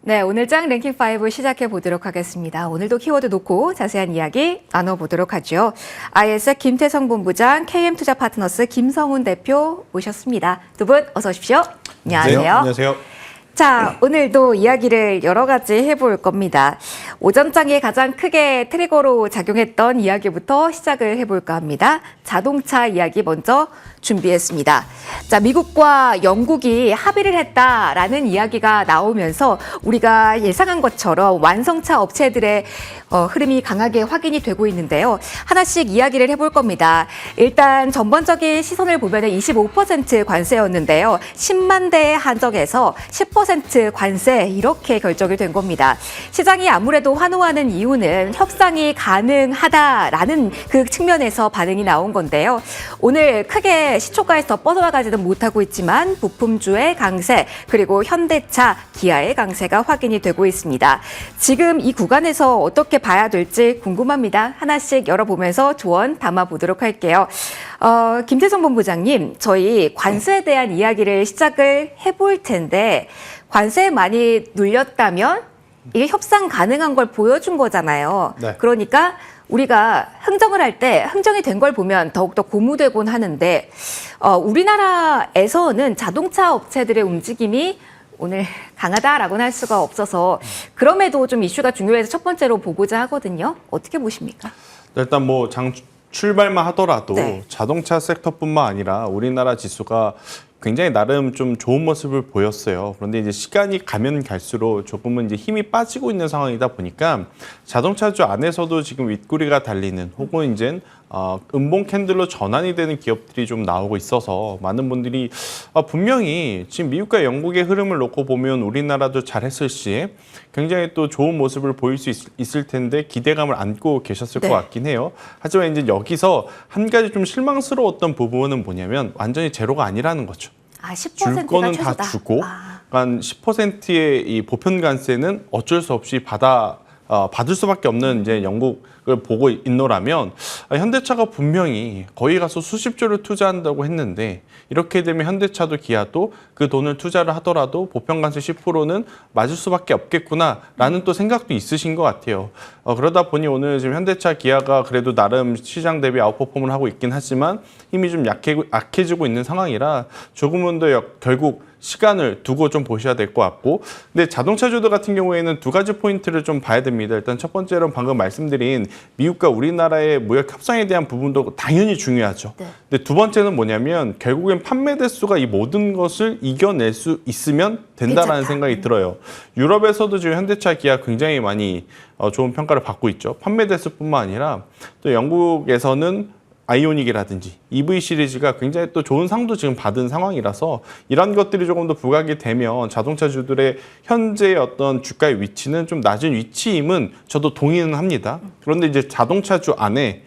네, 오늘 짱 랭킹 5 시작해 보도록 하겠습니다. 오늘도 키워드 놓고 자세한 이야기 나눠보도록 하죠. IS 김태성 본부장, KM투자파트너스 김성훈 대표 모셨습니다. 두 분 어서 오십시오. 안녕하세요. 네, 안녕하세요. 자, 오늘도 이야기를 여러 가지 해볼 겁니다. 오전장에 가장 크게 트리거로 작용했던 이야기부터 시작을 해볼까 합니다. 자동차 이야기 먼저 준비했습니다. 자, 미국과 영국이 합의를 했다라는 이야기가 나오면서 우리가 예상한 것처럼 완성차 업체들의 흐름이 강하게 확인이 되고 있는데요. 하나씩 이야기를 해볼 겁니다. 일단 전반적인 시선을 보면 25% 관세였는데요. 10만 대에 한정해서 10% 관세 이렇게 결정이 된 겁니다. 시장이 아무래도 환호하는 이유는 협상이 가능하다라는 그 측면에서 반응이 나온 건데요. 오늘 크게 시초가에서 뻗어나가지는 못하고 있지만 부품주의 강세 그리고 현대차, 기아의 강세가 확인이 되고 있습니다. 지금 이 구간에서 어떻게 봐야 될지 궁금합니다. 하나씩 열어보면서 조언 담아보도록 할게요. 김태성 본부장님, 저희 관세에 대한 이야기를 시작을 해볼 텐데 관세 많이 눌렸다면 이게 협상 가능한 걸 보여준 거잖아요. 네. 그러니까 우리가 흥정을 할 때 흥정이 된 걸 보면 더욱더 고무되곤 하는데 우리나라에서는 자동차 업체들의 움직임이 오늘 강하다라고는 할 수가 없어서 그럼에도 좀 이슈가 중요해서 첫 번째로 보고자 하거든요. 어떻게 보십니까? 일단 뭐 출발만 하더라도 네. 자동차 섹터뿐만 아니라 우리나라 지수가 굉장히 나름 좀 좋은 모습을 보였어요. 그런데 이제 시간이 가면 갈수록 조금은 이제 힘이 빠지고 있는 상황이다 보니까 자동차주 안에서도 지금 윗구리가 달리는 혹은 이제 음봉 캔들로 전환이 되는 기업들이 좀 나오고 있어서 많은 분들이 분명히 지금 미국과 영국의 흐름을 놓고 보면 우리나라도 잘했을 시에 굉장히 또 좋은 모습을 보일 수 있을 텐데 기대감을 안고 계셨을 네. 것 같긴 해요. 하지만 이제 여기서 한 가지 좀 실망스러웠던 부분은 뭐냐면 완전히 제로가 아니라는 거죠. 줄 10%는 거는 다 주고, 그러니까 10%의 이 보편 관세는 어쩔 수 없이 받을 수밖에 없는 이제 영국을 보고 있노라면 현대차가 분명히 거기 가서 수십조를 투자한다고 했는데 이렇게 되면 현대차도 기아도 그 돈을 투자를 하더라도 보편 관세 10%는 맞을 수밖에 없겠구나라는 또 생각도 있으신 것 같아요. 그러다 보니 오늘 지금 현대차 기아가 그래도 나름 시장 대비 아웃퍼폼을 하고 있긴 하지만 힘이 좀 약해지고 있는 상황이라 조금은 더 결국 시간을 두고 좀 보셔야 될 것 같고, 근데 자동차주들 같은 경우에는 두 가지 포인트를 좀 봐야 됩니다. 일단 첫 번째로는 방금 말씀드린 미국과 우리나라의 무역 협상에 대한 부분도 당연히 중요하죠. 네. 근데 두 번째는 뭐냐면 결국엔 판매 대수가 이 모든 것을 이겨낼 수 있으면 된다라는 괜찮다. 생각이 들어요. 유럽에서도 지금 현대차, 기아 굉장히 많이 좋은 평가를 받고 있죠. 판매 대수뿐만 아니라 또 영국에서는 아이오닉이라든지 EV 시리즈가 굉장히 또 좋은 상도 지금 받은 상황이라서 이런 것들이 조금 더 부각이 되면 자동차주들의 현재의 어떤 주가의 위치는 좀 낮은 위치임은 저도 동의는 합니다. 그런데 이제 자동차주 안에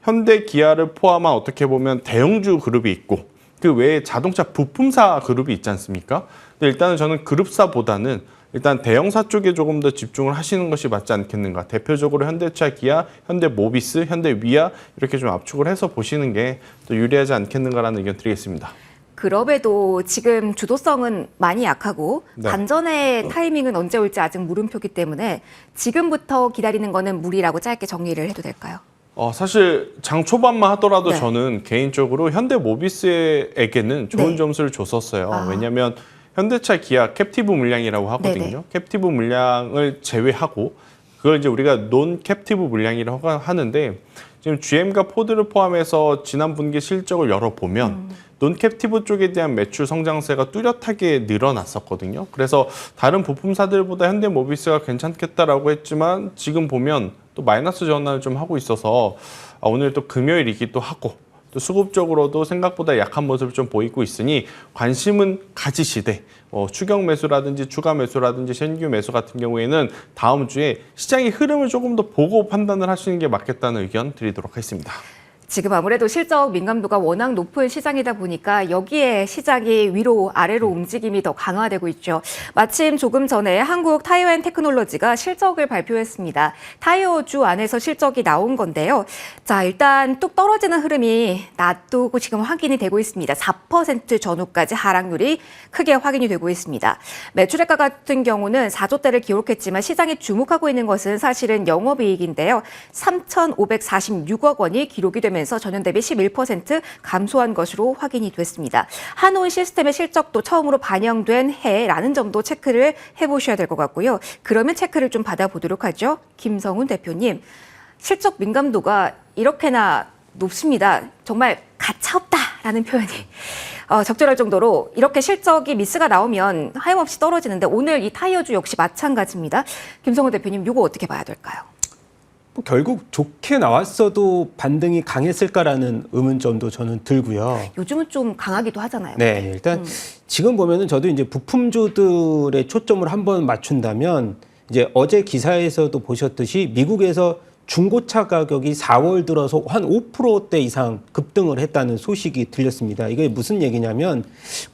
현대, 기아를 포함한 어떻게 보면 대형주 그룹이 있고 그 외에 자동차 부품사 그룹이 있지 않습니까? 근데 일단은 저는 그룹사보다는 일단 대형사 쪽에 조금 더 집중을 하시는 것이 맞지 않겠는가. 대표적으로 현대차, 기아, 현대모비스, 현대위아 이렇게 좀 압축을 해서 보시는 게 또 유리하지 않겠는가라는 의견 드리겠습니다. 그럼에도 지금 주도성은 많많이 약하고 네. 반전의 타이밍은 언제 올지 아직 물음표기 때문에 지금부터 기다리는 거는 무리라고 짧게 정리를 해도 될까요? 사실 장 초반만 하더라도 네. 저는 개인적으로 현대모비스에게는 좋은 네. 점수를 줬었어요. 왜냐하면 현대차, 기아 캡티브 물량이라고 하거든요. 네네. 캡티브 물량을 제외하고 그걸 이제 우리가 논 캡티브 물량이라고 하는데 지금 GM과 포드를 포함해서 지난 분기 실적을 열어보면 논 캡티브 쪽에 대한 매출 성장세가 뚜렷하게 늘어났었거든요. 그래서 다른 부품사들보다 현대모비스가 괜찮겠다라고 했지만 지금 보면 또 마이너스 전환을 좀 하고 있어서 오늘 또 금요일이기도 하고 또 수급적으로도 생각보다 약한 모습을 좀 보이고 있으니 관심은 가지시되 추격 매수라든지 추가 매수라든지 신규 매수 같은 경우에는 다음 주에 시장의 흐름을 조금 더 보고 판단을 하시는 게 맞겠다는 의견 드리도록 하겠습니다. 지금 아무래도 실적 민감도가 워낙 높은 시장이다 보니까 여기에 시장이 위로 아래로 움직임이 더 강화되고 있죠. 마침 조금 전에 한국 타이완 테크놀로지가 실적을 발표했습니다. 타이어주 안에서 실적이 나온 건데요. 자, 일단 뚝 떨어지는 흐름이 놔두고 지금 확인이 되고 있습니다. 4% 전후까지 하락률이 크게 확인이 되고 있습니다. 매출액가 같은 경우는 4조대를 기록했지만 시장이 주목하고 있는 것은 사실은 영업이익인데요. 3,546억 원이 기록이 되면서 전년 대비 11% 감소한 것으로 확인이 됐습니다. 한온 시스템의 실적도 처음으로 반영된 해라는 점도 체크를 해보셔야 될 것 같고요. 그러면 체크를 좀 받아보도록 하죠. 김성훈 대표님, 실적 민감도가 이렇게나 높습니다. 정말 가차없다라는 표현이 적절할 정도로 이렇게 실적이 미스가 나오면 하염없이 떨어지는데 오늘 이 타이어주 역시 마찬가지입니다. 김성훈 대표님, 이거 어떻게 봐야 될까요? 결국 좋게 나왔어도 반등이 강했을까라는 의문점도 저는 들고요. 요즘은 좀 강하기도 하잖아요. 네, 일단 지금 보면은 저도 이제 부품주들의 초점을 한번 맞춘다면 이제 어제 기사에서도 보셨듯이 미국에서 중고차 가격이 4월 들어서 한 5%대 이상 급등을 했다는 소식이 들렸습니다. 이게 무슨 얘기냐면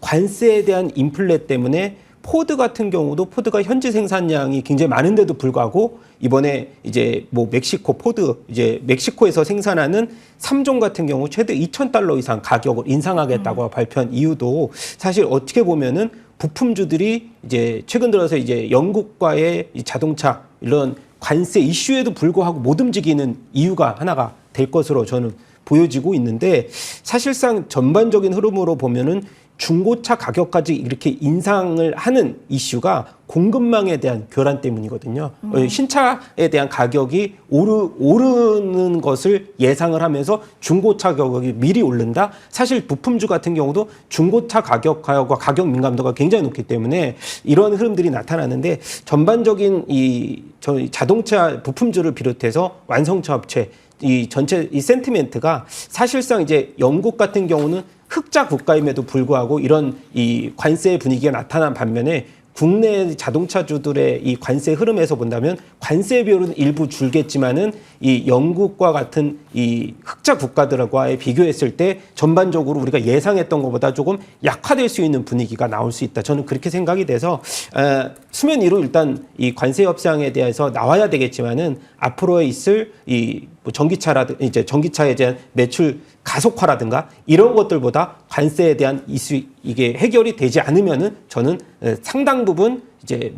관세에 대한 인플레 때문에 포드 같은 경우도 포드가 현지 생산량이 굉장히 많은데도 불구하고 이번에 이제 뭐 멕시코 포드 이제 멕시코에서 생산하는 3종 같은 경우 최대 $2,000 이상 가격을 인상하겠다고 발표한 이유도 사실 어떻게 보면은 부품주들이 이제 최근 들어서 이제 영국과의 이 자동차 이런 관세 이슈에도 불구하고 못 움직이는 이유가 하나가 될 것으로 저는 보여지고 있는데 사실상 전반적인 흐름으로 보면은 중고차 가격까지 이렇게 인상을 하는 이슈가 공급망에 대한 교란 때문이거든요. 신차에 대한 가격이 오르는 것을 예상을 하면서 중고차 가격이 미리 오른다. 사실 부품주 같은 경우도 중고차 가격과 가격 민감도가 굉장히 높기 때문에 이런 흐름들이 나타나는데 전반적인 이 자동차 부품주를 비롯해서 완성차 업체 이 전체 이 센티멘트가 사실상 이제 영국 같은 경우는 흑자 국가임에도 불구하고 이런 이 관세 분위기가 나타난 반면에 국내 자동차주들의 이 관세 흐름에서 본다면 관세 비율은 일부 줄겠지만은 이 영국과 같은 이 흑자 국가들과의 비교했을 때 전반적으로 우리가 예상했던 것보다 조금 약화될 수 있는 분위기가 나올 수 있다. 저는 그렇게 생각이 돼서 수면 위로 일단 이 관세 협상에 대해서 나와야 되겠지만은 앞으로에 있을 이 뭐 전기차라든가 이제 전기차에 대한 매출 가속화라든가 이런 것들보다 관세에 대한 이슈 이게 해결이 되지 않으면은 저는 상당 부분 이제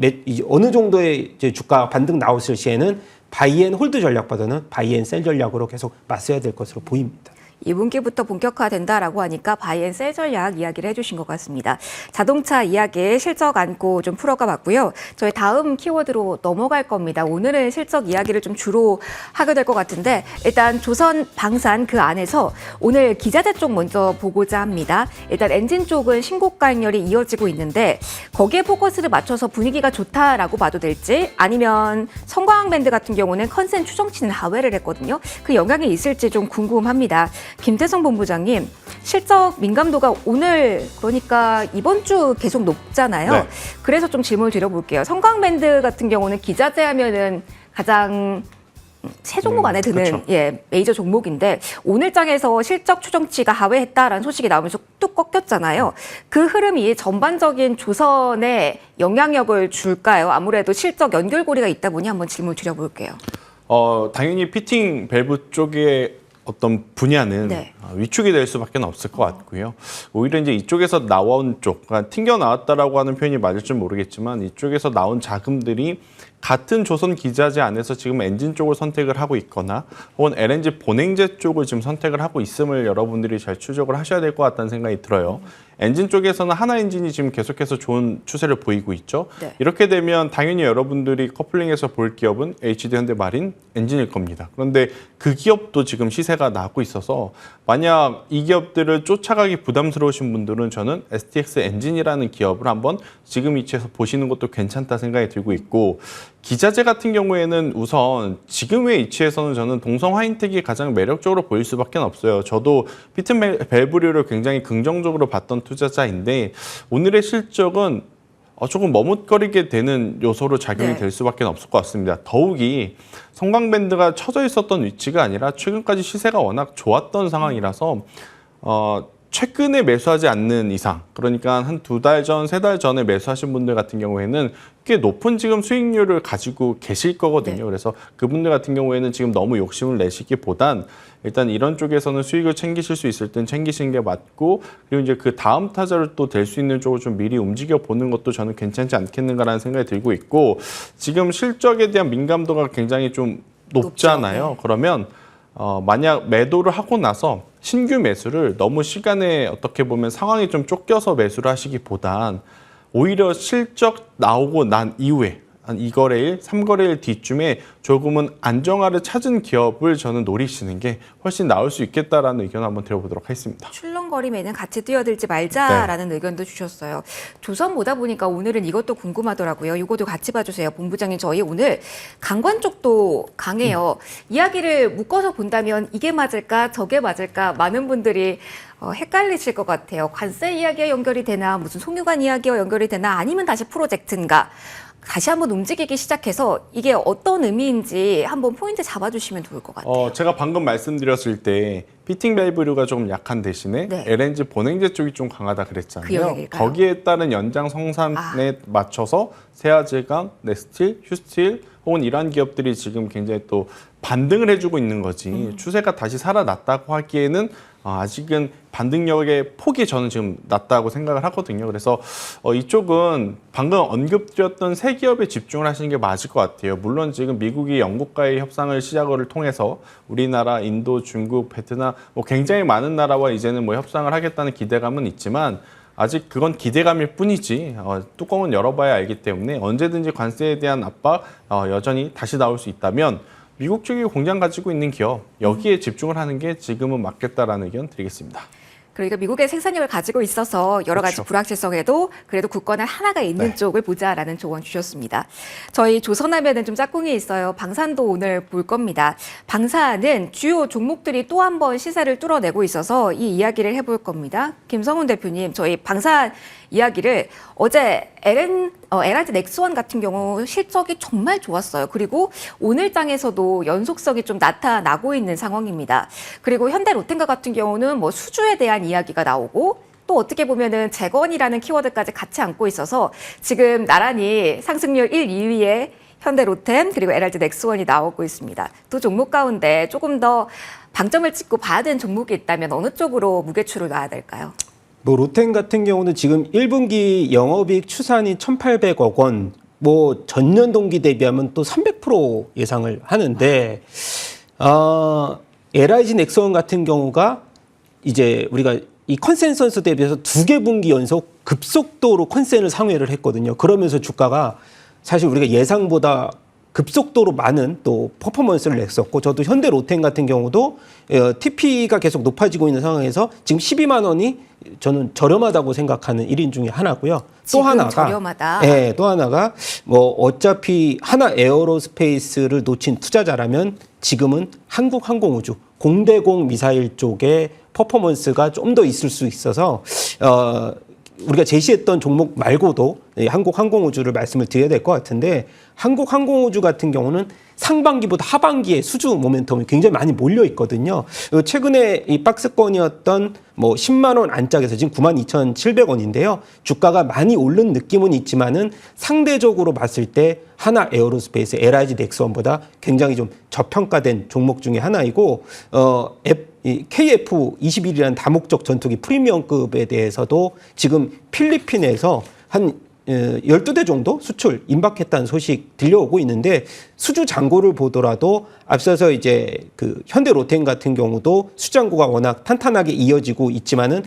어느 정도의 이제 주가 반등 나왔을 시에는 바이앤홀드 전략보다는 바이앤셀 전략으로 계속 맞서야 될 것으로 보입니다. 2분기부터 본격화된다라고 하니까 바이앤셀 전략 이야기를 해주신 것 같습니다. 자동차 이야기 실적 안고 좀 풀어가 봤고요. 저희 다음 키워드로 넘어갈 겁니다. 오늘은 실적 이야기를 좀 주로 하게 될 것 같은데 일단 조선 방산 그 안에서 오늘 기자재 쪽 먼저 보고자 합니다. 일단 엔진 쪽은 신고가 행렬이 이어지고 있는데 거기에 포커스를 맞춰서 분위기가 좋다라고 봐도 될지 아니면 성광밴드 같은 경우는 컨센 추정치는 하회를 했거든요. 그 영향이 있을지 좀 궁금합니다. 김태성 본부장님, 실적 민감도가 오늘 그러니까 이번 주 계속 높잖아요. 네. 그래서 좀 질문을 드려볼게요. 성광밴드 같은 경우는 기자재 하면은 가장 세 종목 안에 드는 그렇죠. 메이저 종목인데 오늘 장에서 실적 추정치가 하회했다라는 소식이 나오면서 뚝 꺾였잖아요. 그 흐름이 전반적인 조선에 영향력을 줄까요? 아무래도 실적 연결고리가 있다 보니 한번 질문 드려볼게요. 당연히 피팅 밸브 쪽에 어떤 분야는 네. 위축이 될 수밖에 없을 것 같고요. 오히려 이제 이쪽에서 나온 쪽, 그러니까 튕겨 나왔다라고 하는 표현이 맞을지 모르겠지만 이쪽에서 나온 자금들이 같은 조선 기자재 안에서 지금 엔진 쪽을 선택을 하고 있거나 혹은 LNG 본행제 쪽을 지금 선택을 하고 있음을 여러분들이 잘 추적을 하셔야 될 것 같다는 생각이 들어요. 엔진 쪽에서는 하나 엔진이 지금 계속해서 좋은 추세를 보이고 있죠. 네. 이렇게 되면 당연히 여러분들이 커플링에서 볼 기업은 HD 현대마린 엔진일 겁니다. 그런데 그 기업도 지금 시세가 나고 있어서 만약 이 기업들을 쫓아가기 부담스러우신 분들은 저는 STX 엔진이라는 기업을 한번 지금 위치에서 보시는 것도 괜찮다 생각이 들고 있고 기자재 같은 경우에는 우선 지금의 위치에서는 저는 동성 화인텍이 가장 매력적으로 보일 수밖에 없어요. 저도 피튼 밸브류를 굉장히 긍정적으로 봤던 투자자인데 오늘의 실적은 조금 머뭇거리게 되는 요소로 작용이 네. 될 수밖에 없을 것 같습니다. 더욱이 성광밴드가 쳐져 있었던 위치가 아니라 최근까지 시세가 워낙 좋았던 상황이라서 최근에 매수하지 않는 이상, 그러니까 한 2달 전, 3달 전에 매수하신 분들 같은 경우에는 꽤 높은 지금 수익률을 가지고 계실 거거든요. 네. 그래서 그분들 같은 경우에는 지금 너무 욕심을 내시기보단 일단 이런 쪽에서는 수익을 챙기실 수 있을 땐 챙기시는 게 맞고, 그리고 이제 그 다음 타자를 또 될 수 있는 쪽으로 좀 미리 움직여 보는 것도 저는 괜찮지 않겠는가라는 생각이 들고 있고, 지금 실적에 대한 민감도가 굉장히 좀 높잖아요. 높죠. 네. 그러면 만약 매도를 하고 나서 신규 매수를 너무 시간에 어떻게 보면 상황이 좀 쫓겨서 매수를 하시기보단 오히려 실적 나오고 난 이후에 한 2거래일, 3거래일 뒤쯤에 조금은 안정화를 찾은 기업을 저는 노리시는 게 훨씬 나을 수 있겠다라는 의견을 한번 드려보도록 하겠습니다. 출렁거림에는 같이 뛰어들지 말자라는 의견도 주셨어요. 조선 보다 보니까 오늘은 이것도 궁금하더라고요. 이것도 같이 봐주세요. 본부장님, 저희 오늘 강관 쪽도 강해요. 이야기를 묶어서 본다면 이게 맞을까 저게 맞을까 많은 분들이 헷갈리실 것 같아요. 관세 이야기와 연결이 되나, 무슨 송유관 이야기와 연결이 되나, 아니면 다시 프로젝트인가. 다시 한번 움직이기 시작해서 이게 어떤 의미인지 한번 포인트 잡아주시면 좋을 것 같아요. 제가 방금 말씀드렸을 때 피팅 밸브류가 조금 약한 대신에 네. LNG 본행제 쪽이 좀 강하다 그 그랬잖아요. 영역일까요? 거기에 따른 연장 성산에 맞춰서 세아제강, 넥스틸, 휴스틸 혹은 이러한 기업들이 지금 굉장히 또 반등을 해주고 있는 거지 추세가 다시 살아났다고 하기에는 아직은 반등력의 폭이 저는 지금 낮다고 생각을 하거든요. 그래서 이쪽은 방금 언급드렸던 세 기업에 집중을 하시는 게 맞을 것 같아요. 물론 지금 미국이 영국과의 협상을 시작을 통해서 우리나라, 인도, 중국, 베트남 뭐 굉장히 많은 나라와 이제는 뭐 협상을 하겠다는 기대감은 있지만 아직 그건 기대감일 뿐이지 뚜껑은 열어봐야 알기 때문에 언제든지 관세에 대한 압박 여전히 다시 나올 수 있다면 미국 쪽이 공장 가지고 있는 기업 여기에 집중을 하는 게 지금은 맞겠다라는 의견 드리겠습니다. 그러니까 미국의 생산력을 가지고 있어서 여러 가지 그렇죠. 불확실성에도 그래도 굳건한 하나가 있는 네. 쪽을 보자라는 조언 주셨습니다. 저희 조선하면은 좀 짝꿍이 있어요. 방산도 오늘 볼 겁니다. 방산은 주요 종목들이 또 한 번 시세를 뚫어내고 있어서 이 이야기를 해볼 겁니다. 김성훈 대표님, 저희 방산 이야기를 어제 LNG 넥스원 같은 경우 실적이 정말 좋았어요. 그리고 오늘 장에서도 연속성이 좀 나타나고 있는 상황입니다. 그리고 현대 롯데가 같은 경우는 뭐 수주에 대한 이야기가 나오고 또 어떻게 보면은 재건이라는 키워드까지 같이 안고 있어서 지금 나란히 상승률 1, 2위에 현대 롯데 그리고 LNG 넥스원이 나오고 있습니다. 두 종목 가운데 조금 더 방점을 찍고 봐야 되는 종목이 있다면 어느 쪽으로 무게추를 놔야 될까요? 뭐 롯텐 같은 경우는 지금 1분기 영업이익 추산이 1,800억 원, 뭐 전년 동기 대비하면 또 300% 예상을 하는데, LIG 넥스원 같은 경우가 이제 우리가 이 컨센서스 대비해서 2개 분기 연속 급속도로 컨센을 상회를 했거든요. 그러면서 주가가 사실 우리가 예상보다 급속도로 많은 또 퍼포먼스를 냈었고, 저도 현대 롯텐 같은 경우도 TP가 계속 높아지고 있는 상황에서 지금 12만 원이 저는 저렴하다고 생각하는 1인 중에 하나고요. 또 지금 하나가 저렴하다. 예, 또 하나가 뭐 어차피 하나 에어로스페이스를 놓친 투자자라면 지금은 한국항공우주 공대공 미사일 쪽에 퍼포먼스가 좀 더 있을 수 있어서 우리가 제시했던 종목 말고도 한국항공우주를 말씀을 드려야 될 것 같은데, 한국항공우주 같은 경우는 상반기보다 하반기에 수주 모멘텀이 굉장히 많이 몰려 있거든요. 최근에 이 박스권이었던 뭐 10만 원 안짝에서 지금 92,700원인데요. 주가가 많이 오른 느낌은 있지만은 상대적으로 봤을 때 하나 에어로스페이스, LIG 넥스원보다 굉장히 좀 저평가된 종목 중에 하나이고, KF-21이라는 다목적 전투기 프리미엄급에 대해서도 지금 필리핀에서 한 12대 정도 수출 임박했다는 소식 들려오고 있는데, 수주 잔고를 보더라도 앞서서 이제 그 현대 롯데 같은 경우도 수장고가 워낙 탄탄하게 이어지고 있지만은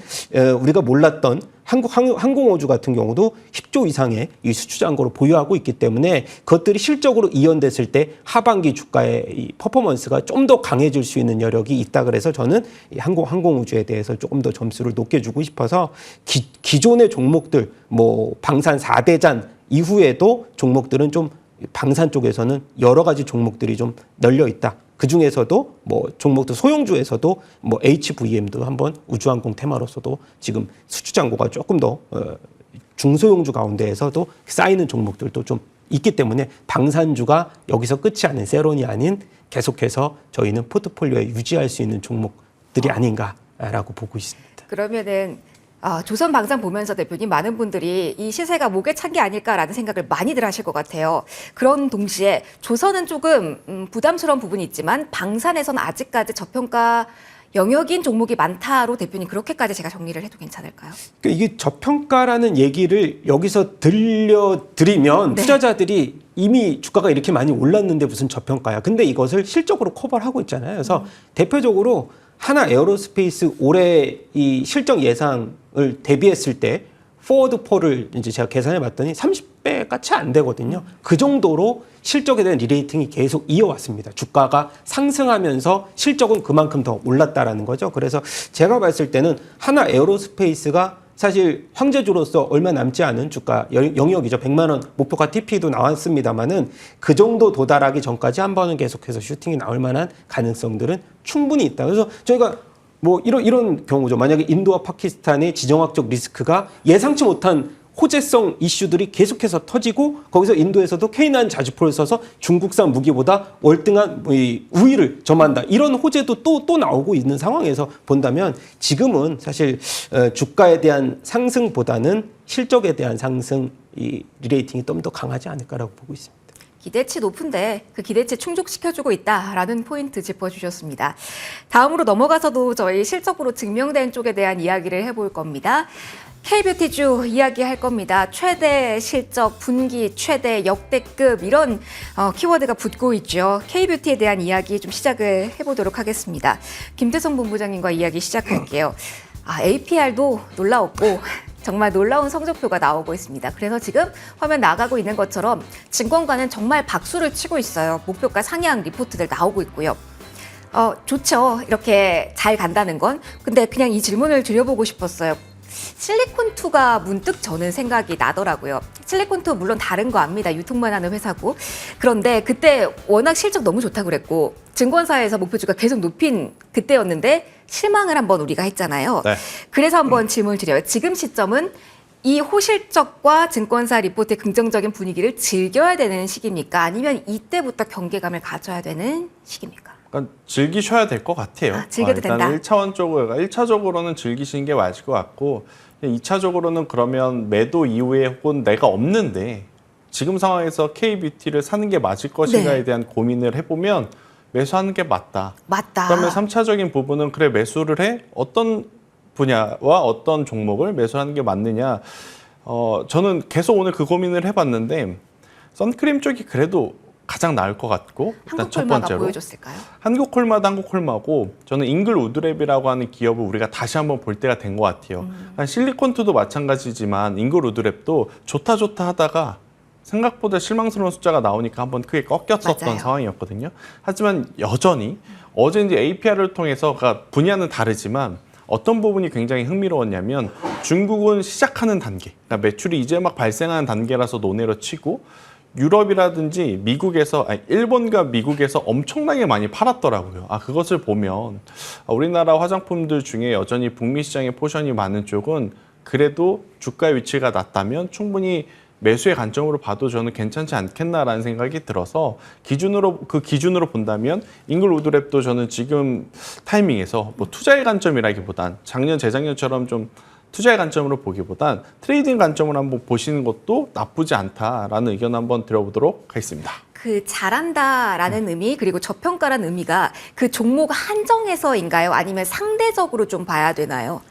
우리가 몰랐던 항공우주 같은 경우도 10조 이상의 이 수주 잔고를 보유하고 있기 때문에 그것들이 실적으로 이연됐을 때 하반기 주가의 이 퍼포먼스가 좀 더 강해질 수 있는 여력이 있다. 그래서 저는 이 항공우주에 대해서 조금 더 점수를 높게 주고 싶어서 기존의 종목들 뭐 방산 4대잔 이후에도 종목들은 좀 방산 쪽에서는 여러 가지 종목들이 좀 널려 있다. 그 중에서도 뭐 종목도 소형주에서도 뭐 HVM도 한번 우주항공 테마로서도 지금 수주 잔고가 조금 더 중소형주 가운데에서도 쌓이는 종목들도 좀 있기 때문에 방산주가 여기서 끝이 아닌 세론이 아닌 계속해서 저희는 포트폴리오에 유지할 수 있는 종목들이 아닌가라고 보고 있습니다. 그러면은 조선방산 보면서 대표님 많은 분들이 이 시세가 목에 찬 게 아닐까라는 생각을 많이들 하실 것 같아요. 그런 동시에 조선은 조금 부담스러운 부분이 있지만 방산에서는 아직까지 저평가 영역인 종목이 많다로 대표님 그렇게까지 제가 정리를 해도 괜찮을까요? 그러니까 이게 저평가라는 얘기를 여기서 들려드리면 네. 투자자들이 이미 주가가 이렇게 많이 올랐는데 무슨 저평가야. 근데 이것을 실적으로 커버를 하고 있잖아요. 그래서 대표적으로 하나 에어로스페이스 올해 이 실적 예상을 대비했을 때 포워드 폴을 이제 제가 계산해 봤더니 30배가 채 안 되거든요. 그 정도로 실적에 대한 리레이팅이 계속 이어왔습니다. 주가가 상승하면서 실적은 그만큼 더 올랐다라는 거죠. 그래서 제가 봤을 때는 하나 에어로스페이스가 사실 황제주로서 얼마 남지 않은 주가 영역이죠. 100만 원 목표가 TP도 나왔습니다만은 그 정도 도달하기 전까지 한 번은 계속해서 슈팅이 나올 만한 가능성들은 충분히 있다. 그래서 저희가 뭐 이런 경우죠. 만약에 인도와 파키스탄의 지정학적 리스크가 예상치 못한 호재성 이슈들이 계속해서 터지고 거기서 인도에서도 K9 자주포를 써서 중국산 무기보다 월등한 우위를 점한다. 이런 호재도 또 나오고 있는 상황에서 본다면 지금은 사실 주가에 대한 상승보다는 실적에 대한 상승 이 리레이팅이 좀 더 강하지 않을까라고 보고 있습니다. 기대치 높은데 그 기대치 충족시켜주고 있다라는 포인트 짚어주셨습니다. 다음으로 넘어가서도 저희 실적으로 증명된 쪽에 대한 이야기를 해볼 겁니다. K뷰티주 이야기할 겁니다. 최대 실적, 분기, 최대, 역대급 이런 키워드가 붙고 있죠. K뷰티에 대한 이야기 좀 시작을 해보도록 하겠습니다. 김대성 본부장님과 이야기 시작할게요. APR도 놀라웠고 정말 놀라운 성적표가 나오고 있습니다. 그래서 지금 화면 나가고 있는 것처럼 증권가는 정말 박수를 치고 있어요. 목표가 상향 리포트들 나오고 있고요. 좋죠. 이렇게 잘 간다는 건. 근데 그냥 이 질문을 드려보고 싶었어요. 실리콘2가 문득 저는 생각이 나더라고요. 실리콘2 물론 다른 거 압니다. 유통만 하는 회사고. 그런데 그때 워낙 실적 너무 좋다고 그랬고 증권사에서 목표주가 계속 높인 그때였는데 실망을 한번 우리가 했잖아요. 네. 그래서 한번 질문을 드려요. 지금 시점은 이 호실적과 증권사 리포트의 긍정적인 분위기를 즐겨야 되는 시기입니까? 아니면 이때부터 경계감을 가져야 되는 시기입니까? 그러니까 즐기셔야 될 것 같아요. 즐겨도 일단 된다. 1차적으로는 즐기시는 게 맞을 것 같고 2차적으로는 그러면 매도 이후에 혹은 내가 없는데 지금 상황에서 K뷰티를 사는 게 맞을 것인가에 네. 대한 고민을 해보면 매수하는 게 맞다. 맞다. 그러면 3차적인 부분은 그래 매수를 해? 어떤 분야와 어떤 종목을 매수하는 게 맞느냐. 저는 계속 오늘 그 고민을 해봤는데 선크림 쪽이 그래도 가장 나을 것 같고 일단 첫 한국콜마가 번째로 보여줬을까요? 한국콜마도 한국콜마고 저는 잉글 우드랩이라고 하는 기업을 우리가 다시 한번 볼 때가 된 것 같아요. 실리콘2도 마찬가지지만 잉글 우드랩도 좋다 하다가 생각보다 실망스러운 숫자가 나오니까 한번 크게 꺾였었던 맞아요. 상황이었거든요. 하지만 여전히 어제 이제 APR을 통해서 그러니까 분야는 다르지만 어떤 부분이 굉장히 흥미로웠냐면 중국은 시작하는 단계, 그러니까 매출이 이제 막 발생하는 단계라서 논외로 치고 유럽이라든지 미국에서 일본과 미국에서 엄청나게 많이 팔았더라고요. 그것을 보면 우리나라 화장품들 중에 여전히 북미 시장의 포션이 많은 쪽은 그래도 주가 위치가 낮다면 충분히 매수의 관점으로 봐도 저는 괜찮지 않겠나라는 생각이 들어서 그 기준으로 본다면 잉글 우드랩도 저는 지금 타이밍에서 뭐 투자의 관점이라기보단 작년 재작년처럼 좀 투자의 관점으로 보기보단 트레이딩 관점으로 한번 보시는 것도 나쁘지 않다라는 의견 한번 드려보도록 하겠습니다. 그 잘한다라는 의미 그리고 저평가라는 의미가 그 종목 한정에서인가요? 아니면 상대적으로 좀 봐야 되나요?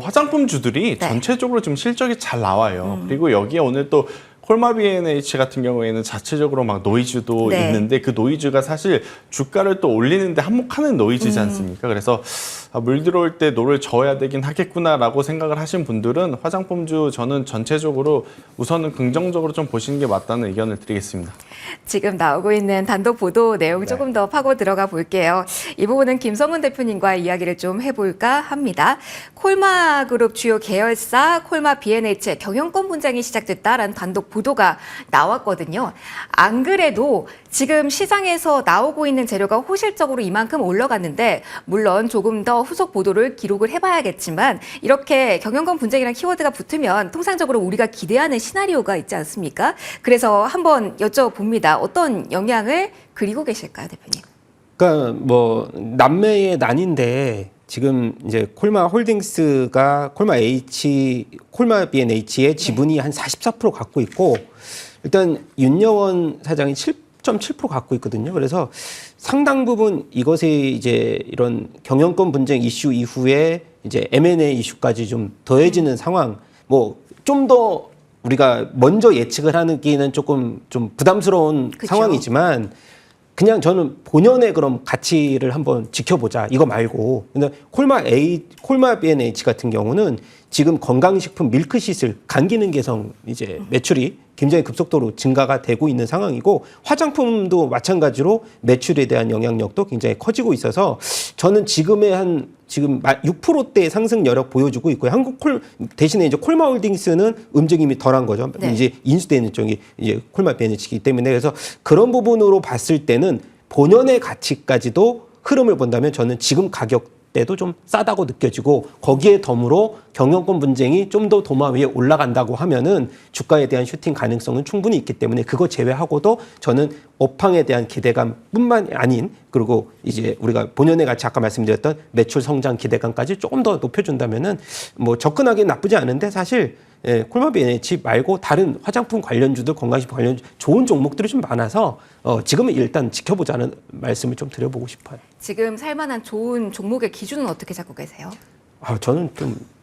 화장품주들이 네. 전체적으로 지금 실적이 잘 나와요. 그리고 여기에 오늘 또 콜마 B&H 같은 경우에는 자체적으로 막 노이즈도 네. 있는데 그 노이즈가 사실 주가를 또 올리는데 한몫하는 노이즈지 않습니까? 그래서 물 들어올 때 노를 저어야 되긴 하겠구나라고 생각을 하신 분들은 화장품주 저는 전체적으로 우선은 긍정적으로 좀 보시는 게 맞다는 의견을 드리겠습니다. 지금 나오고 있는 단독 보도 내용 조금 더 파고 들어가 볼게요. 이 부분은 김성훈 대표님과 이야기를 좀 해볼까 합니다. 콜마 그룹 주요 계열사 콜마 B&H의 경영권 분쟁이 시작됐다라는 단독 보도가 나왔거든요. 안 그래도 지금 시장에서 나오고 있는 재료가 호실적으로 이만큼 올라갔는데 물론 조금 더 후속 보도를 기록을 해봐야겠지만 이렇게 경영권 분쟁이라는 키워드가 붙으면 통상적으로 우리가 기대하는 시나리오가 있지 않습니까? 그래서 한번 여쭤봅니다. 어떤 영향을 그리고 계실까요, 대표님? 그러니까 뭐 남매의 난인데 지금 이제 콜마 홀딩스가 콜마 B&H의 지분이 한 44% 갖고 있고 일단 윤여원 사장이 7.7% 갖고 있거든요. 그래서 상당 부분 이것에 이제 이런 경영권 분쟁 이슈 이후에 이제 M&A 이슈까지 좀 더해지는 상황. 뭐 좀 더 우리가 먼저 예측을 하기는 조금 좀 부담스러운 그쵸? 상황이지만 그냥 저는 본연의 그런 가치를 한번 지켜보자 이거 말고. 근데 콜마 B&H 같은 경우는 지금 건강식품 밀크시슬 간기능 개성 이제 매출이 굉장히 급속도로 증가가 되고 있는 상황이고 화장품도 마찬가지로 매출에 대한 영향력도 굉장히 커지고 있어서 저는 지금 6%대 상승 여력 보여주고 있고요. 대신에 이제 콜마홀딩스는 움직임이 덜한 거죠. 네. 이제 인수되는 쪽이 이제 콜마 B&H이기 때문에 그래서 그런 부분으로 봤을 때는 본연의 가치까지도 흐름을 본다면 저는 지금 가격대도 좀 싸다고 느껴지고 거기에 덤으로 경영권 분쟁이 좀 더 도마 위에 올라간다고 하면은 주가에 대한 슈팅 가능성은 충분히 있기 때문에 그거 제외하고도 저는 업황에 대한 기대감뿐만 아닌 그리고 이제 우리가 본연의 가치 아까 말씀드렸던 매출 성장 기대감까지 조금 더 높여준다면은 뭐 접근하기는 나쁘지 않은데 사실 콜마 B&H 말고 다른 화장품 관련주들 건강식품 관련주 좋은 종목들이 좀 많아서 지금은 일단 지켜보자는 말씀을 좀 드려보고 싶어요. 지금 살만한 좋은 종목의 기준은 어떻게 잡고 계세요? 저는 좀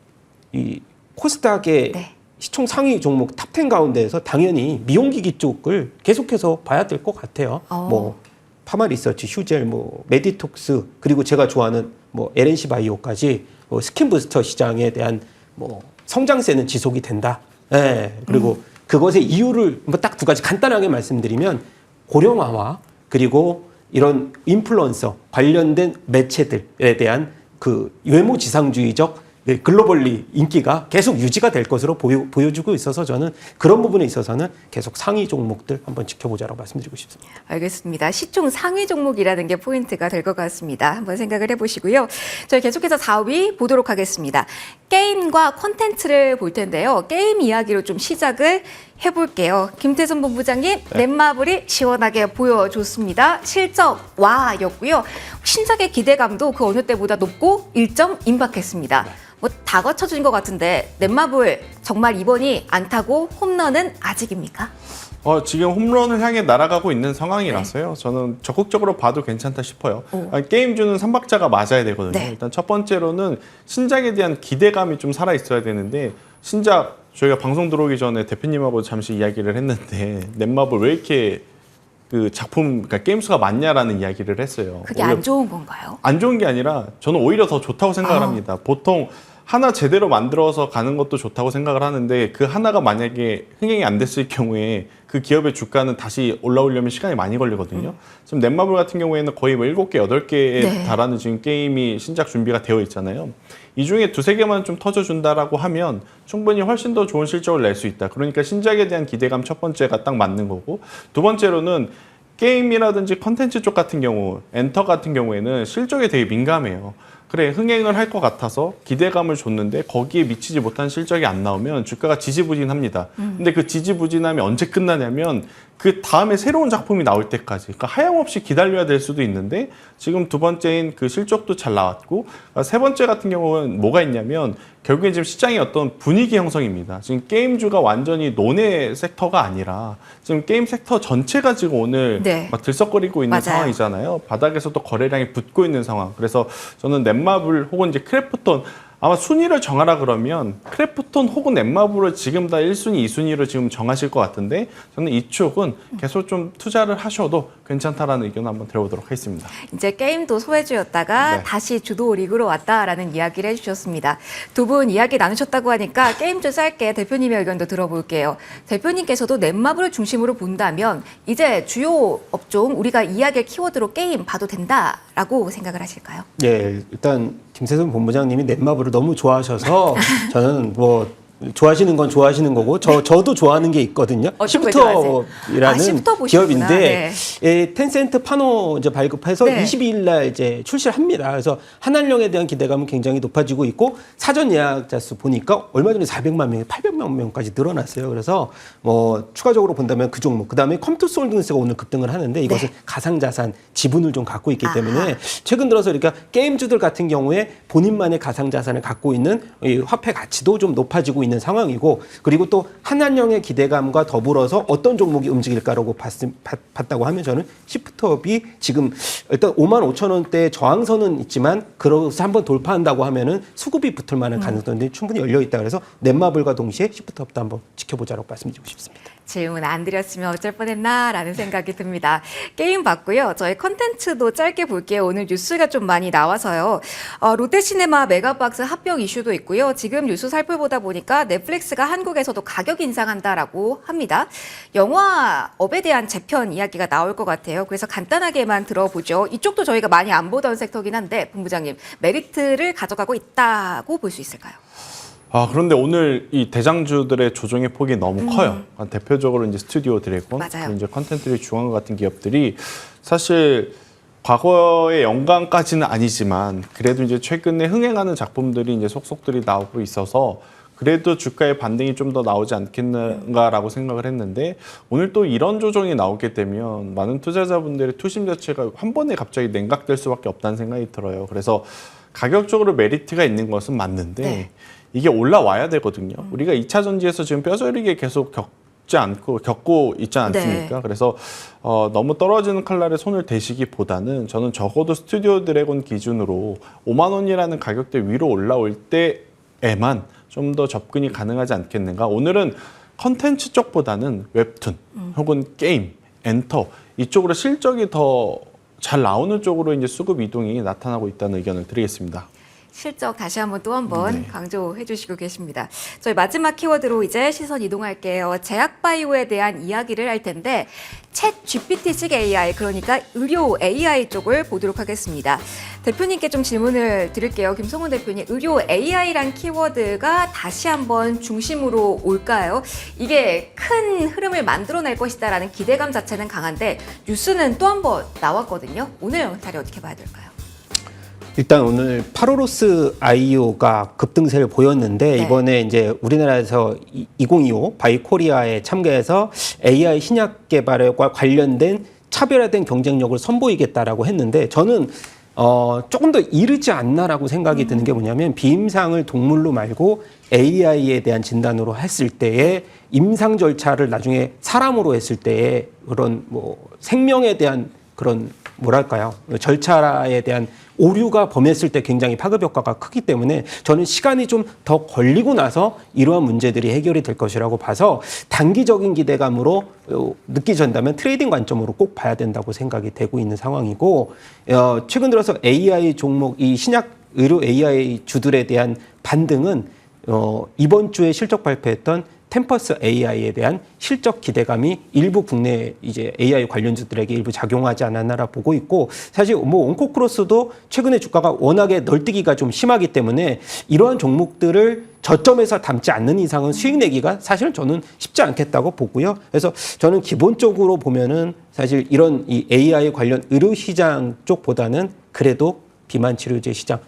이 코스닥의 네. 시총 상위 종목 탑10 가운데에서 당연히 미용기기 쪽을 계속해서 봐야 될 것 같아요. 뭐 파마리서치, 휴젤, 뭐 메디톡스 그리고 제가 좋아하는 뭐 LNC 바이오까지 스킨 부스터 시장에 대한 뭐 성장세는 지속이 된다. 예. 그리고 그것의 이유를 뭐 딱 두 가지 간단하게 말씀드리면 고령화와 그리고 이런 인플루언서 관련된 매체들에 대한 그 외모 지상주의적 글로벌리 인기가 계속 유지가 될 것으로 보여주고 있어서 저는 그런 부분에 있어서는 계속 상위 종목들 한번 지켜보자라고 말씀드리고 싶습니다. 알겠습니다. 시총 상위 종목이라는 게 포인트가 될 것 같습니다. 한번 생각을 해보시고요. 저희 계속해서 4위 보도록 하겠습니다. 게임과 콘텐츠를 볼 텐데요. 게임 이야기로 좀 시작을 해볼게요. 김태선 본부장님, 넷마블이 시원하게 보여줬습니다. 실적 와였고요. 신작의 기대감도 그 어느 때보다 높고 1점 임박했습니다. 뭐 다 갖춰진 것 같은데 넷마블 정말 이번이 안타고 홈런은 아직입니까? 지금 홈런을 향해 날아가고 있는 상황이라서요. 저는 적극적으로 봐도 괜찮다 싶어요. 게임주는 3박자가 맞아야 되거든요. 네. 일단 첫 번째로는 신작에 대한 기대감이 좀 살아있어야 되는데 신작 저희가 방송 들어오기 전에 대표님하고 잠시 이야기를 했는데 넷마블 왜 이렇게 그 작품, 그러니까 게임 수가 많냐라는 이야기를 했어요. 그게 안 좋은 건가요? 안 좋은 게 아니라 저는 오히려 더 좋다고 생각을 합니다. 보통 하나 제대로 만들어서 가는 것도 좋다고 생각을 하는데 그 하나가 만약에 흥행이 안 됐을 경우에 그 기업의 주가는 다시 올라오려면 시간이 많이 걸리거든요. 지금 넷마블 같은 경우에는 거의 뭐 7개, 8개에 네. 달하는 지금 게임이 신작 준비가 되어 있잖아요. 이 중에 2-3개만 좀 터져준다라고 하면 충분히 훨씬 더 좋은 실적을 낼 수 있다. 그러니까 신작에 대한 기대감 첫 번째가 딱 맞는 거고 두 번째로는 게임이라든지 컨텐츠 쪽 같은 경우, 엔터 같은 경우에는 실적에 되게 민감해요. 그래, 흥행을 할 것 같아서 기대감을 줬는데 거기에 미치지 못한 실적이 안 나오면 주가가 지지부진합니다. 근데 그 지지부진함이 언제 끝나냐면 그 다음에 새로운 작품이 나올 때까지, 그러니까 하염없이 기다려야 될 수도 있는데 지금 두 번째인 그 실적도 잘 나왔고 세 번째 같은 경우는 뭐가 있냐면 결국에 지금 시장의 어떤 분위기 형성입니다. 지금 게임주가 완전히 논의 섹터가 아니라 지금 게임 섹터 전체가 지금 오늘 네. 막 들썩거리고 있는 맞아요. 상황이잖아요. 바닥에서도 거래량이 붙고 있는 상황. 그래서 저는 넷마블 혹은 이제 크래프톤 아마 순위를 정하라 그러면 크래프톤 혹은 넷마블을 지금 다 1순위, 2순위로 지금 정하실 것 같은데 저는 이쪽은 계속 좀 투자를 하셔도 괜찮다라는 의견 한번 들어보도록 하겠습니다. 이제 게임도 소외주였다가 네. 다시 주도 리그로 왔다라는 이야기를 해주셨습니다. 두 분 이야기 나누셨다고 하니까 게임주 짧게 대표님의 의견도 들어볼게요. 대표님께서도 넷마블을 중심으로 본다면 이제 주요 업종 우리가 이야기할 키워드로 게임 봐도 된다라고 생각을 하실까요? 예, 일단 김세선 본부장님이 넷마블을 너무 좋아하셔서 저는 뭐 좋아하시는 건 좋아하시는 거고 저도 좋아하는 게 있거든요. 어떤 걸 좋아하세요? 시프터라는 시프터 보시는구나. 기업인데 텐센트 판호 이제 발급해서 네. 22일 날 이제 출시를 합니다. 그래서 한한령에 대한 기대감은 굉장히 높아지고 있고 사전 예약자 수 보니까 얼마 전에 400만 명에 800만 명까지 늘어났어요. 그래서 뭐 추가적으로 본다면 그 종목 그다음에 컴투스 홀딩스가 오늘 급등을 하는데 이것은 네. 가상자산 지분을 좀 갖고 있기 때문에 아하. 최근 들어서 그러니까 게임주들 같은 경우에 본인만의 가상자산을 갖고 있는 이 화폐 가치도 좀 높아지고 있는 상황이고 그리고 또 한한령의 기대감과 더불어서 어떤 종목이 움직일까라고 봤다고 하면 저는 시프트업이 지금 일단 55,000원대 저항선은 있지만 그러고서 한번 돌파한다고 하면은 수급이 붙을 만한 가능성이 충분히 열려 있다. 그래서 넷마블과 동시에 시프트업도 한번 지켜보자라고 말씀드리고 싶습니다. 질문 안 드렸으면 어쩔 뻔했나라는 생각이 듭니다. 게임 봤고요. 저희 컨텐츠도 짧게 볼게요. 오늘 뉴스가 좀 많이 나와서요. 롯데시네마 메가박스 합병 이슈도 있고요. 지금 뉴스 살펴보다 보니까 넷플릭스가 한국에서도 가격 인상한다라고 합니다. 영화업에 대한 재편 이야기가 나올 것 같아요. 그래서 간단하게만 들어보죠. 이쪽도 저희가 많이 안 보던 섹터긴 한데 본부장님 메리트를 가져가고 있다고 볼 수 있을까요? 그런데 오늘 이 대장주들의 조정의 폭이 너무 커요. 대표적으로 이제 스튜디오 드래곤, 맞아요. 이제 컨텐츠를 중앙 같은 기업들이 사실 과거의 영광까지는 아니지만 그래도 이제 최근에 흥행하는 작품들이 이제 속속들이 나오고 있어서 그래도 주가의 반등이 좀 더 나오지 않겠는가라고 생각을 했는데 오늘 또 이런 조정이 나오게 되면 많은 투자자분들의 투심 자체가 한 번에 갑자기 냉각될 수밖에 없다는 생각이 들어요. 그래서 가격적으로 메리트가 있는 것은 맞는데 네. 이게 올라와야 되거든요. 우리가 2차 전지에서 지금 뼈저리게 계속 겪고 있지 않습니까? 네. 그래서 너무 떨어지는 칼날에 손을 대시기보다는 저는 적어도 스튜디오 드래곤 기준으로 5만 원이라는 가격대 위로 올라올 때에만 좀 더 접근이 가능하지 않겠는가. 오늘은 컨텐츠 쪽보다는 웹툰 혹은 게임, 엔터 이쪽으로 실적이 더 잘 나오는 쪽으로 이제 수급 이동이 나타나고 있다는 의견을 드리겠습니다. 실적 다시 한번 또 한 번 네. 강조해 주시고 계십니다. 저희 마지막 키워드로 이제 시선 이동할게요. 제약바이오에 대한 이야기를 할 텐데 챗 GPT식 AI 그러니까 의료 AI 쪽을 보도록 하겠습니다. 대표님께 좀 질문을 드릴게요. 김성훈 대표님, 의료 AI란 키워드가 다시 한번 중심으로 올까요? 이게 큰 흐름을 만들어낼 것이다라는 기대감 자체는 강한데 뉴스는 또 한 번 나왔거든요. 오늘 자리 어떻게 봐야 될까요? 일단 오늘 파로로스 아이오가 급등세를 보였는데 네. 이번에 이제 우리나라에서 2025 바이코리아에 참가해서 AI 신약 개발과 관련된 차별화된 경쟁력을 선보이겠다라고 했는데 저는 조금 더 이르지 않나라고 생각이 드는 게 뭐냐면 비임상을 동물로 말고 AI에 대한 진단으로 했을 때에 임상 절차를 나중에 사람으로 했을 때에 그런 뭐 생명에 대한 그런 뭐랄까요 절차에 대한 오류가 범했을 때 굉장히 파급 효과가 크기 때문에 저는 시간이 좀 더 걸리고 나서 이러한 문제들이 해결이 될 것이라고 봐서 단기적인 기대감으로 느끼신다면 트레이딩 관점으로 꼭 봐야 된다고 생각이 되고 있는 상황이고 최근 들어서 AI 종목 이 신약 의료 AI 주들에 대한 반등은 이번 주에 실적 발표했던 템퍼스 AI에 대한 실적 기대감이 일부 국내 이제 AI 관련주들에게 일부 작용하지 않았나라 보고 있고 사실 뭐 온코크로스도 최근에 주가가 워낙에 널뛰기가 좀 심하기 때문에 이러한 종목들을 저점에서 담지 않는 이상은 수익 내기가 사실 저는 쉽지 않겠다고 보고요. 그래서 저는 기본적으로 보면은 사실 이런 이 AI 관련 의료 시장 쪽보다는 그래도 비만 치료제 시장,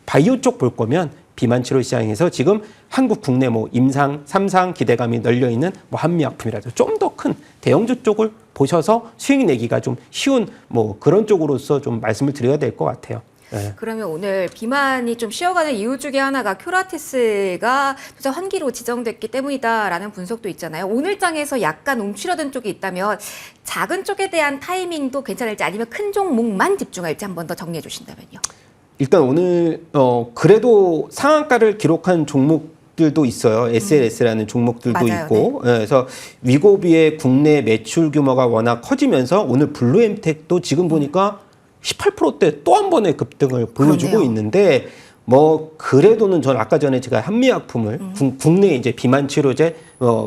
바이오 쪽 볼 거면 비만 치료 시장에서 지금 한국 국내 뭐 임상, 삼상 기대감이 널려 있는 뭐 한미약품이라도 좀 더 큰 대형주 쪽을 보셔서 수익 내기가 좀 쉬운 뭐 그런 쪽으로서 좀 말씀을 드려야 될 것 같아요. 네. 그러면 오늘 비만이 좀 쉬어가는 이유 중에 하나가 큐라티스가 투자 환기로 지정됐기 때문이다라는 분석도 있잖아요. 오늘 장에서 약간 움츠러든 쪽이 있다면 작은 쪽에 대한 타이밍도 괜찮을지 아니면 큰 종목만 집중할지 한 번 더 정리해 주신다면요. 일단 오늘 그래도 상한가를 기록한 종목들도 있어요. SLS라는 종목들도 맞아요. 있고 그래서 위고비의 국내 매출 규모가 워낙 커지면서 오늘 블루엠텍도 지금 보니까 18%대 또 한 번의 급등을 보여주고 그러네요. 있는데 뭐 그래도는 전 아까 전에 제가 한미약품을 국내 이제 비만 치료제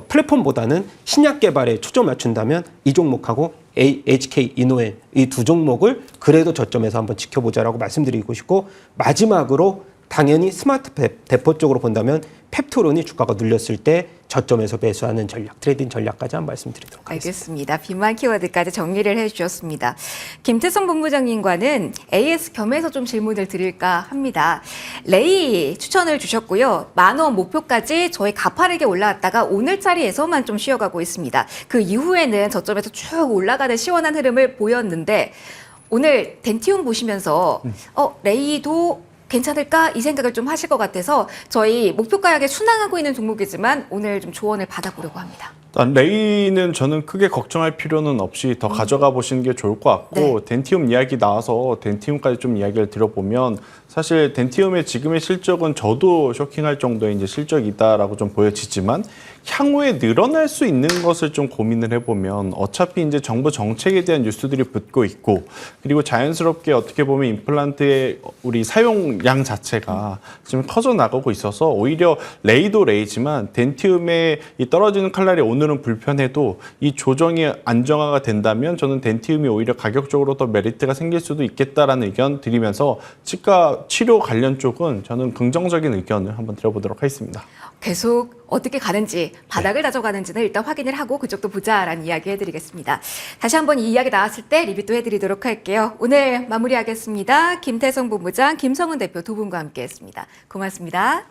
플랫폼보다는 신약 개발에 초점 맞춘다면 이 종목하고 HK 이노엔 이 두 종목을 그래도 저점에서 한번 지켜보자라고 말씀드리고 싶고 마지막으로 당연히 스마트 대포 쪽으로 본다면 펩토론이 주가가 눌렸을 때 저점에서 매수하는 전략, 트레이딩 전략까지 한 말씀드리도록 하겠습니다. 알겠습니다. 비만 키워드까지 정리를 해주셨습니다. 김태성 본부장님과는 AS 겸해서 좀 질문을 드릴까 합니다. 레이 추천을 주셨고요. 10,000원 목표까지 저희 가파르게 올라왔다가 오늘 자리에서만 좀 쉬어가고 있습니다. 그 이후에는 저점에서 쭉 올라가는 시원한 흐름을 보였는데 오늘 덴티움 보시면서 레이도 괜찮을까 이 생각을 좀 하실 것 같아서 저희 목표 가격에 순항하고 있는 종목이지만 오늘 좀 조언을 받아보려고 합니다. 일단 레이는 저는 크게 걱정할 필요는 없이 더 가져가 보시는 게 좋을 것 같고 네. 덴티움 이야기 나와서 덴티움까지 좀 이야기를 드려보면 사실 덴티움의 지금의 실적은 저도 쇼킹할 정도의 이제 실적이다라고 좀 보여지지만 향후에 늘어날 수 있는 것을 좀 고민을 해보면 어차피 이제 정부 정책에 대한 뉴스들이 붙고 있고 그리고 자연스럽게 어떻게 보면 임플란트의 우리 사용량 자체가 지금 커져 나가고 있어서 오히려 레이도 레이지만 덴티움의 이 떨어지는 칼날이 오늘은 불편해도 이 조정이 안정화가 된다면 저는 덴티움이 오히려 가격적으로 더 메리트가 생길 수도 있겠다라는 의견 드리면서 치과 치료 관련 쪽은 저는 긍정적인 의견을 한번 드려보도록 하겠습니다. 계속 어떻게 가는지 바닥을 다져가는지는 일단 확인을 하고 그쪽도 보자라는 이야기 해드리겠습니다. 다시 한번 이 이야기 나왔을 때 리뷰도 해드리도록 할게요. 오늘 마무리하겠습니다. 김태성 본부장, 김성은 대표 두 분과 함께했습니다. 고맙습니다.